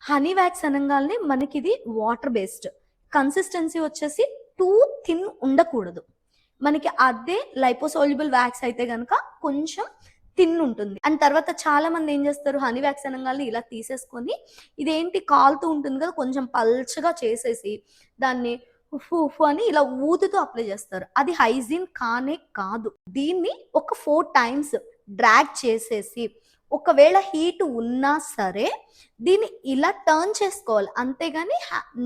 Honey wax అనగానే మనకి ఇది వాటర్ బేస్డ్. కన్సిస్టెన్సీ వచ్చేసి టూ థిన్ ఉండకూడదు. మనకి అదే లైపోసోల్యుబుల్ వ్యాక్స్ అయితే గనక కొంచెం థిన్ ఉంటుంది. అండ్ తర్వాత చాలా మంది ఏం చేస్తారు, హనీ వ్యాక్స్ అనగానే ఇలా తీసేసుకొని ఇదేంటి కాలుతూ ఉంటుంది కదా, కొంచెం పల్చగా చేసేసి దాన్ని ఉఫు ఉఫు అని ఇలా ఊదుతూ అప్లై చేస్తారు. అది హైజీన్ కానే కాదు. దీన్ని ఒక 4 టైమ్స్ డ్రాగ్ చేసేసి, ఒకవేళ హీట్ ఉన్నా సరే దీన్ని ఇలా టర్న్ చేసుకోవాలి, అంతేగాని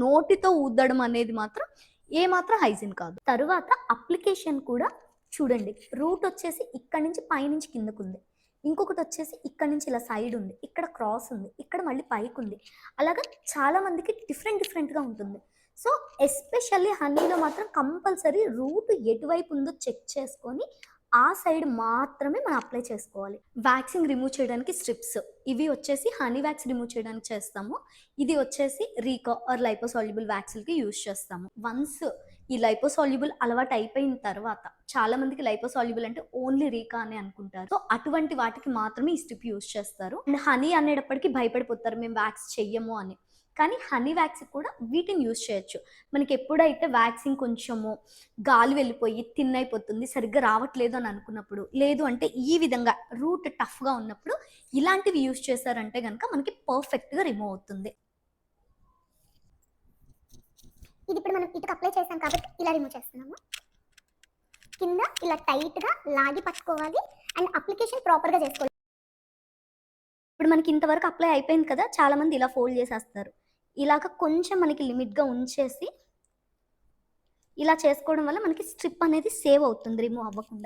నోటితో ఊదడం అనేది మాత్రం ఏ మాత్రం హైజీన్ కాదు. తరువాత అప్లికేషన్ కూడా చూడండి, రూట్ వచ్చేసి ఇక్కడ నుంచి పైనుంచి కిందకు ఉంది, ఇంకొకటి వచ్చేసి ఇక్కడ నుంచి ఇలా సైడ్ ఉంది, ఇక్కడ క్రాస్ ఉంది, ఇక్కడ మళ్ళీ పైకి ఉంది. అలాగా చాలా మందికి డిఫరెంట్గా ఉంటుంది. సో ఎస్పెషల్లీ హనీలో మాత్రం కంపల్సరీ రూట్ ఎటువైపు ఉందో చెక్ చేసుకొని ఆ సైడ్ మాత్రమే మనం అప్లై చేసుకోవాలి. వ్యాక్సింగ్ రిమూవ్ చేయడానికి స్ట్రిప్స్ ఇవి వచ్చేసి హనీ వ్యాక్స్ రిమూవ్ చేయడానికి చేస్తాము. ఇది వచ్చేసి రీకా ఆర్ లైపోసాల్యుబుల్ వ్యాక్స్కి యూజ్ చేస్తాము. వన్స్ ఈ లైపోసాల్యుబుల్ అలవాటు అయిపోయిన తర్వాత చాలా మందికి లైపోసాల్యుబుల్ అంటే ఓన్లీ రీకా అని అనుకుంటారు. సో అటువంటి వాటికి మాత్రమే ఈ స్ట్రిప్ యూజ్ చేస్తారు. అండ్ హనీ అనేటప్పటికి భయపడిపోతారు, మేము వ్యాక్స్ చెయ్యము అని. కానీ హనీ వ్యాక్స్ కూడా వీటిని యూజ్ చేయొచ్చు. మనకి ఎప్పుడైతే వ్యాక్సింగ్ కొంచెము గాలి వెళ్ళిపోయి థిన్ అయిపోతుంది, సరిగ్గా రావట్లేదు అని అనుకున్నప్పుడు, లేదు అంటే ఈ విధంగా రూట్ టఫ్గా ఉన్నప్పుడు ఇలాంటివి యూజ్ చేశారంటే కనుక మనకి పర్ఫెక్ట్గా రిమూవ్ అవుతుంది. ఇది ఇప్పుడు మనం ఇటుకు అప్లై చేసాం కాబట్టి ఇలా రిమూవ్ చేస్తున్నాము. కింద ఇలా టైట్గా లాగి పట్టుకోవాలి అండ్ అప్లికేషన్ ప్రాపర్గా చేసుకోవాలి. ఇప్పుడు మనకి ఇంతవరకు అప్లై అయిపోయింది కదా, చాలా మంది ఇలా ఫోల్డ్ చేసేస్తారు. ఇలాగ కొంచెం మనకి లిమిట్గా ఉంచేసి ఇలా చేసుకోవడం వల్ల మనకి స్ట్రిప్ అనేది సేవ్ అవుతుంది, రిమూవ్ అవ్వకుండా.